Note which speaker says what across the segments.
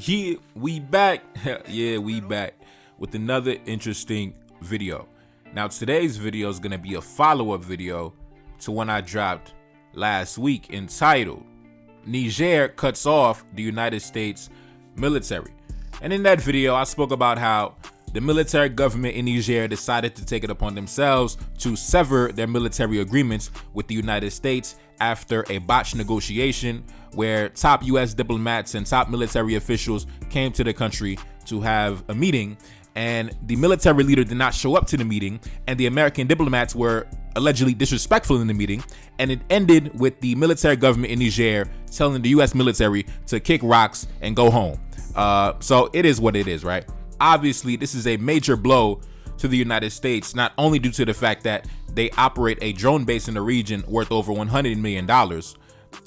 Speaker 1: Yeah, we back. Yeah, we back with another interesting video. Now, today's video is going to be a follow-up video to one I dropped last week entitled, Niger Cuts Off the United States Military. And in that video, I spoke about how the military government in Niger decided to take it upon themselves to sever their military agreements with the United States after a botched negotiation where top U.S. diplomats and top military officials came to the country to have a meeting, and the military leader did not show up to the meeting, and the American diplomats were allegedly disrespectful in the meeting, and it ended with the military government in Niger telling the U.S. military to kick rocks and go home. So it is what it is, right? Obviously, this is a major blow to the United States, not only due to the fact that they operate a drone base in the region worth over $100 million,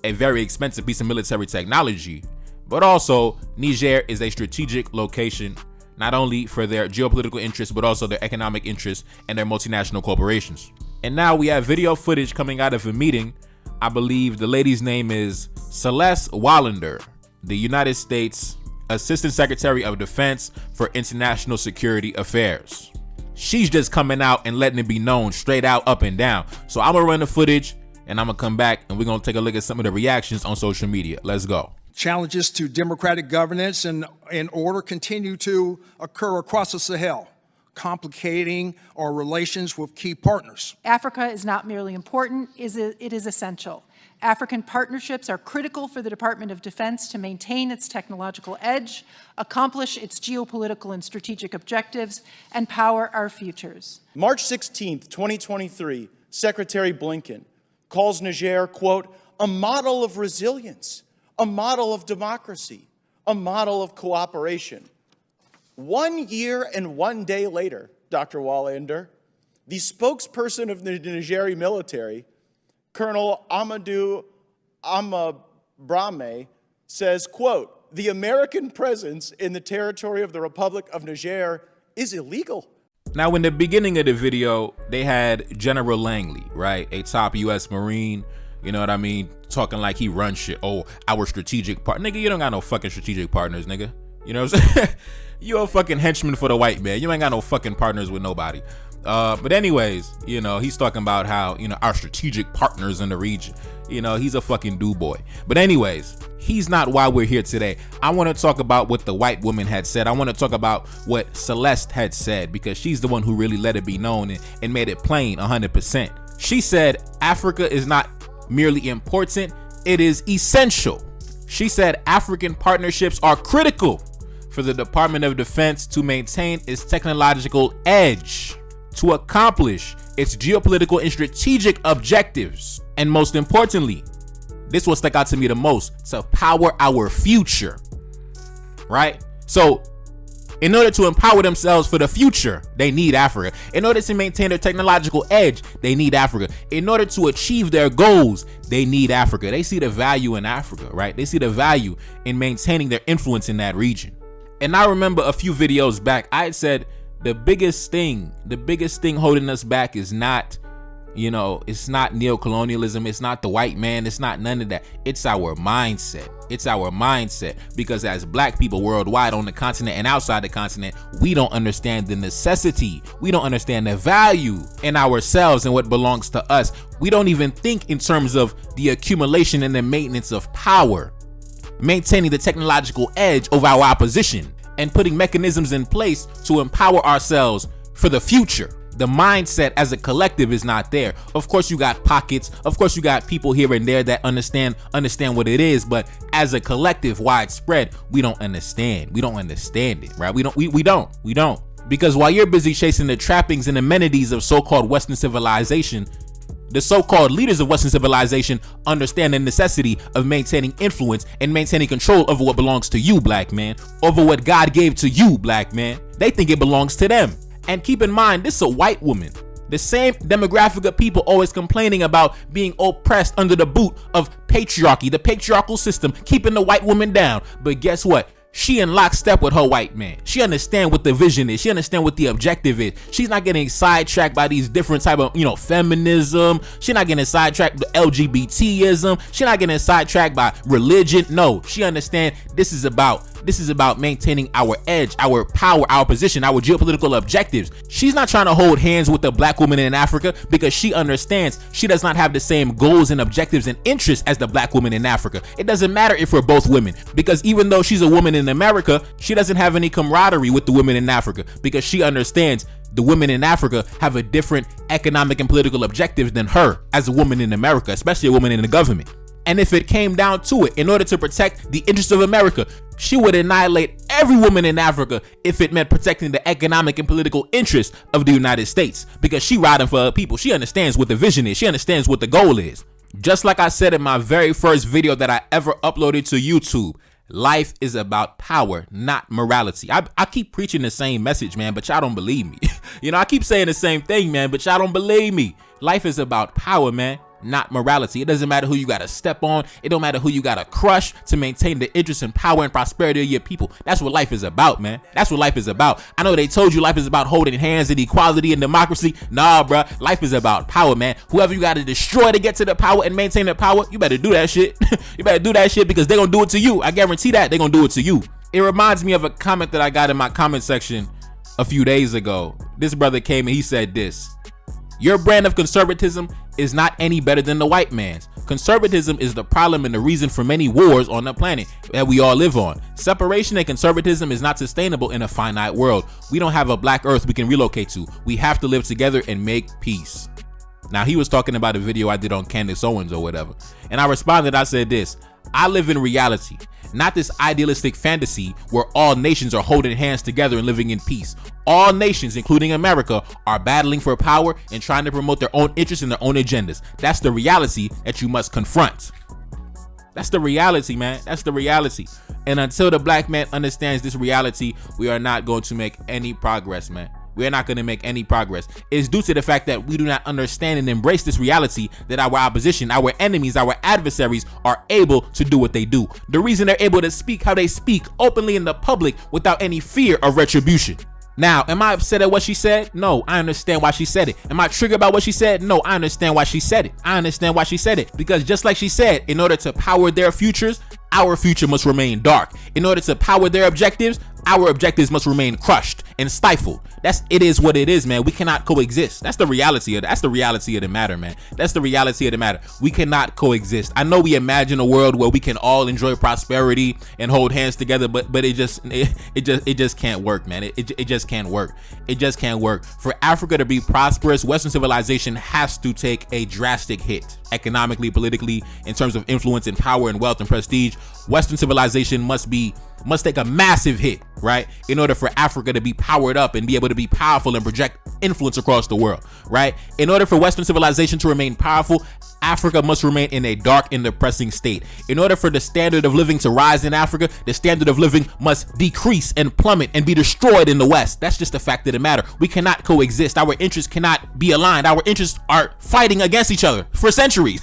Speaker 1: a very expensive piece of military technology, but also Niger is a strategic location, not only for their geopolitical interests, but also their economic interests and their multinational corporations. And now we have video footage coming out of a meeting. I believe the lady's name is Celeste Wallander, the United States Assistant Secretary of Defense for International Security Affairs. She's just coming out and letting it be known straight out, up and down. So I'm gonna run the footage and I'm gonna come back and we're gonna take a look at some of the reactions on social media. Let's go.
Speaker 2: Challenges to democratic governance and order continue to occur across the Sahel, complicating our relations with key partners.
Speaker 3: Africa is not merely important, it is essential. African partnerships are critical for the Department of Defense to maintain its technological edge, accomplish its geopolitical and strategic objectives, and power our futures.
Speaker 4: March 16th, 2023, Secretary Blinken calls Niger, quote, a model of resilience, a model of democracy, a model of cooperation. 1 year and 1 day later, Dr. Wallander, the spokesperson of the Nigerian military, Colonel Amadou Amabrame, says, quote, the American presence in the territory of the Republic of Niger is illegal.
Speaker 1: Now, in the beginning of the video, they had General Langley, right? A top U.S. Marine, you know what I mean? Talking like he runs shit. Oh, our strategic partner. Nigga, you don't got no fucking strategic partners, nigga. You know what I'm saying? You're a fucking henchman for the white man. You ain't got no fucking partners with nobody. But anyways, you know, he's talking about how, you know, our strategic partners in the region, you know, he's a fucking do-boy. But anyways, he's not why we're here today. I want to talk about what the white woman had said. I want to talk about what Celeste had said, because she's the one who really let it be known and made it plain 100%. She said, Africa is not merely important, it is essential. She said African partnerships are critical for the Department of Defense to maintain its technological edge, to accomplish its geopolitical and strategic objectives, and most importantly, this what stuck out to me the most, to power our future, right? So in order to empower themselves for the future, they need Africa. In order to maintain their technological edge, they need Africa. In order to achieve their goals, they need Africa. They see the value in Africa, right? They see the value in maintaining their influence in that region. And I remember a few videos back, I had said the biggest thing holding us back is not, you know, it's not neocolonialism, it's not the white man, it's not none of that. It's our mindset. It's our mindset, because as black people worldwide, on the continent and outside the continent, we don't understand the necessity. We don't understand the value in ourselves and what belongs to us. We don't even think in terms of the accumulation and the maintenance of power, maintaining the technological edge over our opposition, and putting mechanisms in place to empower ourselves for the future. The mindset as a collective is not there. Of course, you got pockets. Of course, you got people here and there that understand what it is. But as a collective, widespread, we don't understand. We don't understand it, right? We don't. Because while you're busy chasing the trappings and amenities of so-called Western civilization, the so-called leaders of Western civilization understand the necessity of maintaining influence and maintaining control over what belongs to you, black man, over what God gave to you, black man. They think it belongs to them. And keep in mind, this is a white woman. The same demographic of people always complaining about being oppressed under the boot of patriarchy, the patriarchal system, keeping the white woman down. But guess what? She in lockstep with her white man. She understand what the vision is. She understand what the objective is. She's not getting sidetracked by these different type of, feminism. She's not getting sidetracked by LGBTism. She's not getting sidetracked by religion. No, she understand this is about This is about maintaining our edge, our power, our position, our geopolitical objectives. She's not trying to hold hands with the black woman in Africa because she understands she does not have the same goals and objectives and interests as the black woman in Africa. It doesn't matter if we're both women, because even though she's a woman in America, she doesn't have any camaraderie with the women in Africa because she understands the women in Africa have a different economic and political objectives than her as a woman in America, especially a woman in the government. And if it came down to it, in order to protect the interests of America, she would annihilate every woman in Africa if it meant protecting the economic and political interests of the United States, because she riding for her people. She understands what the vision is. She understands what the goal is. Just like I said in my very first video that I ever uploaded to YouTube, life is about power, not morality. I keep preaching the same message, man, but y'all don't believe me. I keep saying the same thing, man, but y'all don't believe me. Life is about power, man, not morality. It doesn't matter who you gotta step on. It don't matter who you gotta crush to maintain the interest and power and prosperity of your people. That's what life is about, man. That's what life is about. I know they told you life is about holding hands and equality and democracy. Nah, bruh. Life is about power, man. Whoever you gotta destroy to get to the power and maintain the power, you better do that shit. You better do that shit, because they're gonna do it to you. I guarantee that they're gonna do it to you. It reminds me of a comment that I got in my comment section a few days ago. This brother came and he said this: your brand of conservatism is not any better than the white man's. Conservatism is the problem and the reason for many wars on the planet that we all live on. Separation and conservatism is not sustainable in a finite world. We don't have a black earth we can relocate to. We have to live together and make peace. Now, he was talking about a video I did on Candace Owens or whatever. And I responded, I said this: I live in reality, not this idealistic fantasy where all nations are holding hands together and living in peace. All nations, including America, are battling for power and trying to promote their own interests and their own agendas. That's the reality that you must confront. That's the reality, man. That's the reality. And until the black man understands this reality, we are not going to make any progress, man. We're not going to make any progress. It's due to the fact that we do not understand and embrace this reality that our opposition, our enemies, our adversaries are able to do what they do. The reason they're able to speak how they speak openly in the public without any fear of retribution. Now, am I upset at what she said? No, I understand why she said it. Am I triggered by what she said? No, I understand why she said it. I understand why she said it. Because just like she said, in order to power their futures, our future must remain dark. In order to power their objectives, our objectives must remain crushed and stifled. It is what it is, man. We cannot coexist. That's the reality of the matter, man. That's the reality of the matter. We cannot coexist. I know we imagine a world where we can all enjoy prosperity and hold hands together, but it just can't work, man. It just can't work. It just can't work. For Africa to be prosperous, Western civilization has to take a drastic hit. Economically, politically, in terms of influence and power and wealth and prestige, Western civilization must take a massive hit, right? In order for Africa to be powered up and be able to be powerful and project influence across the world, right? In order for Western civilization to remain powerful, Africa must remain in a dark and depressing state. In order for the standard of living to rise in Africa, the standard of living must decrease and plummet and be destroyed in the West. That's just a fact of the matter. We cannot coexist. Our interests cannot be aligned. Our interests are fighting against each other for centuries.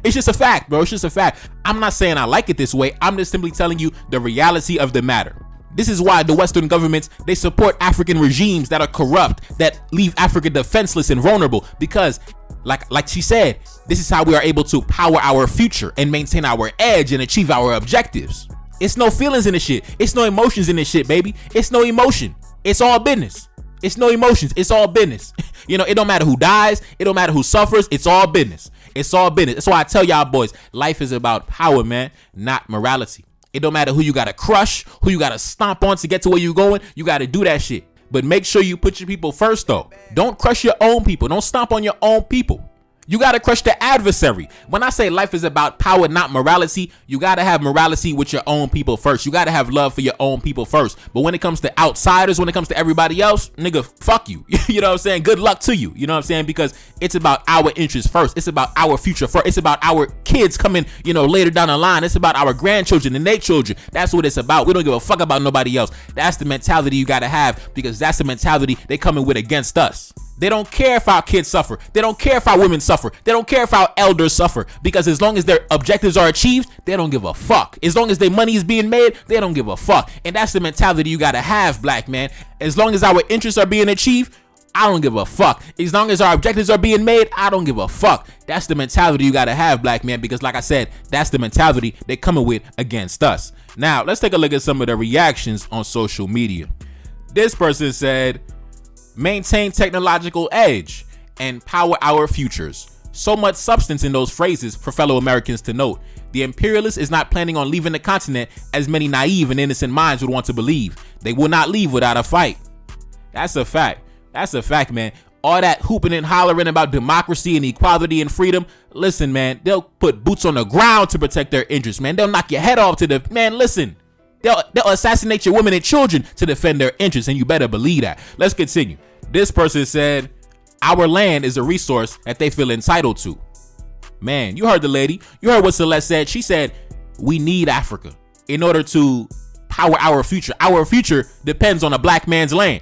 Speaker 1: It's just a fact, bro. It's just a fact. I'm not saying I like it this way. I'm just simply telling you the reality of the matter. This is why the Western governments, they support African regimes that are corrupt, that leave Africa defenseless and vulnerable, because like she said, this is how we are able to power our future and maintain our edge and achieve our objectives. It's no feelings in this shit. It's no emotions in this shit, baby. It's no emotion. It's all business. It's no emotions. It's all business. It don't matter who dies. It don't matter who suffers. It's all business. It's all business. That's why I tell y'all boys, life is about power, man, not morality. It don't matter who you gotta crush, who you gotta stomp on to get to where you're going. You gotta do that shit. But make sure you put your people first, though. Don't crush your own people. Don't stomp on your own people. You gotta crush the adversary. When I say life is about power, not morality, you gotta have morality with your own people first. You gotta have love for your own people first. But when it comes to outsiders, when it comes to everybody else, nigga, fuck you. You know what I'm saying? Good luck to you. You know what I'm saying? Because it's about our interests first. It's about our future first. It's about our kids coming, later down the line. It's about our grandchildren and their children. That's what it's about. We don't give a fuck about nobody else. That's the mentality you gotta have, because that's the mentality they coming with against us. They don't care if our kids suffer. They don't care if our women suffer. They don't care if our elders suffer, because as long as their objectives are achieved, they don't give a fuck. As long as their money is being made, they don't give a fuck. And that's the mentality you gotta have, black man. As long as our interests are being achieved, I don't give a fuck. As long as our objectives are being made, I don't give a fuck. That's the mentality you gotta have, black man, because like I said, that's the mentality they're coming with against us. Now, let's take a look at some of the reactions on social media. This person said, maintain technological edge and power our futures. So much substance in those phrases for fellow Americans to note. The imperialist is not planning on leaving the continent as many naive and innocent minds would want to believe. They will not leave without a fight. That's a fact. That's a fact, man. All that hooping and hollering about democracy and equality and freedom. Listen, man, they'll put boots on the ground to protect their interests, man. They'll knock your head off to the, man, listen. They'll assassinate your women and children to defend their interests, and you better believe that. Let's continue. This person said, our land is a resource that they feel entitled to. Man, you heard the lady. You heard what Celeste said. She said, we need Africa in order to power our future. Our future depends on a black man's land.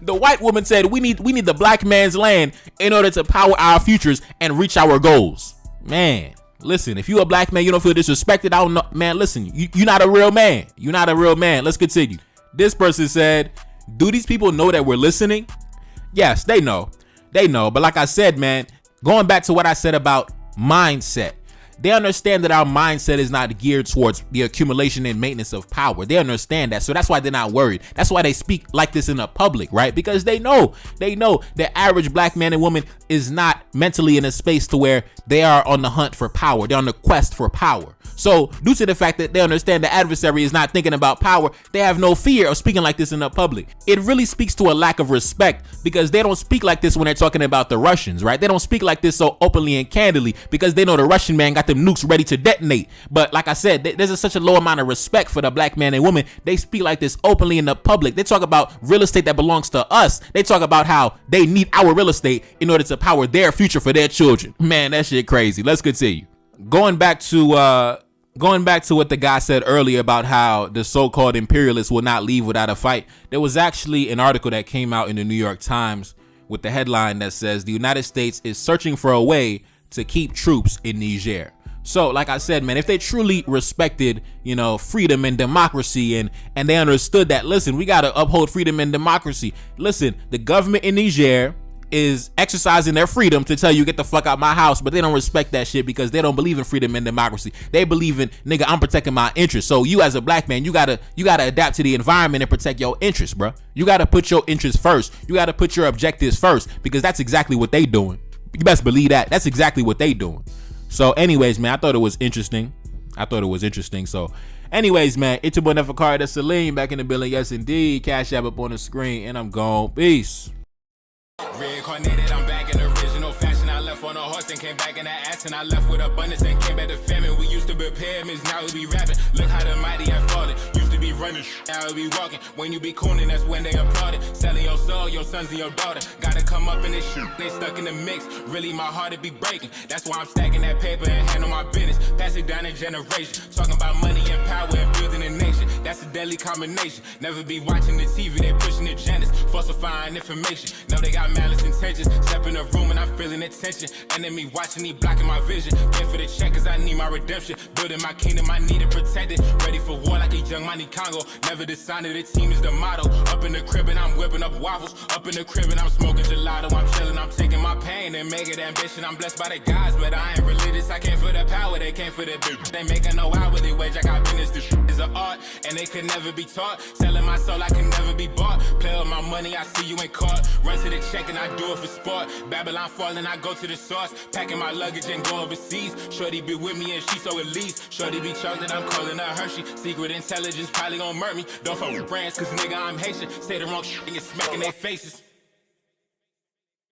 Speaker 1: The white woman said, we need the black man's land in order to power our futures and reach our goals. Man, listen, if you a black man, you don't feel disrespected. I don't know, man, listen, you're not a real man. You're not a real man. Let's continue. This person said, do these people know that we're listening? Yes, they know. They know. But like I said, man, going back to what I said about mindset, they understand that our mindset is not geared towards the accumulation and maintenance of power. They understand that. So that's why they're not worried. That's why they speak like this in the public, right? Because they know the average black man and woman is not mentally in a space to where they are on the hunt for power. They're on the quest for power. So due to the fact that they understand the adversary is not thinking about power, they have no fear of speaking like this in the public. It really speaks to a lack of respect because they don't speak like this when they're talking about the Russians, right? They don't speak like this so openly and candidly because they know the Russian man got them nukes ready to detonate. But like I said, there's such a low amount of respect for the black man and woman. They speak like this openly in the public. They talk about real estate that belongs to us. They talk about how they need our real estate in order to power their future for their children. Man, that shit crazy. Let's continue. Going back to what the guy said earlier about how the so-called imperialists will not leave without a fight, there was actually an article that came out in the New York Times with the headline that says the United States is searching for a way to keep troops in Niger. So like I said, man, if they truly respected, freedom and democracy and they understood that, listen, we got to uphold freedom and democracy. Listen, the government in Niger is exercising their freedom to tell you get the fuck out my house, but they don't respect that shit because they don't believe in freedom and democracy. They believe in, nigga, I'm protecting my interests. So you as a black man, you gotta adapt to the environment and protect your interests, bro. You gotta put your interests first. You gotta put your objectives first because that's exactly what they doing. You best believe that. That's exactly what they doing. So anyways, man, I thought it was interesting. So anyways, man, it's your boy Neferkari, that's Salim back in the building. Yes, indeed. Cash App up on the screen and I'm gone. Peace.
Speaker 5: Reincarnated, I'm back in original fashion. I left on a horse and came back in the ass, and I left with abundance and came back to famine. We used to be pyramids, now we be rapping. Look how the mighty have fallen. Used to be running, now we be walking. When you be cooning, that's when they applauded. Selling your soul, your sons and your daughter. Gotta come up in this shit, they stuck in the mix. Really, my heart it be breaking. That's why I'm stacking that paper and handle my business. Pass it down in generation. Talking about money and power and building a nation. That's a deadly combination. Never be watching the TV, they pushing agendas, falsifying information. Know they got malice intentions. Step in the room and I'm feeling the tension. Enemy watching me blocking my vision. Pay for the check cause I need my redemption. Building my kingdom, I need it protected. Ready for war like a young money Congo. Never decided the team is the motto. Up in the crib and I'm whipping up waffles. Up in the crib and I'm smoking gelato. I'm chilling, I'm taking my pain and make it ambition. I'm blessed by the gods, but I ain't religious. I came for the power, they came for the bitch. They making no hourly wage, I got business. This is an art and they could never be taught. Selling my soul, I can never be bought. Play with my money, I see you in court. Run to the check and I do it for sport. Babylon falling, I go to the source. Packing my luggage and go overseas. Shorty be with me and she so elite. Shorty be chocolate, I'm calling her Hershey. Secret intelligence probably gon' murk me. Don't fuck with brands, cause nigga I'm Haitian. Say the wrong shit and get smack in their faces.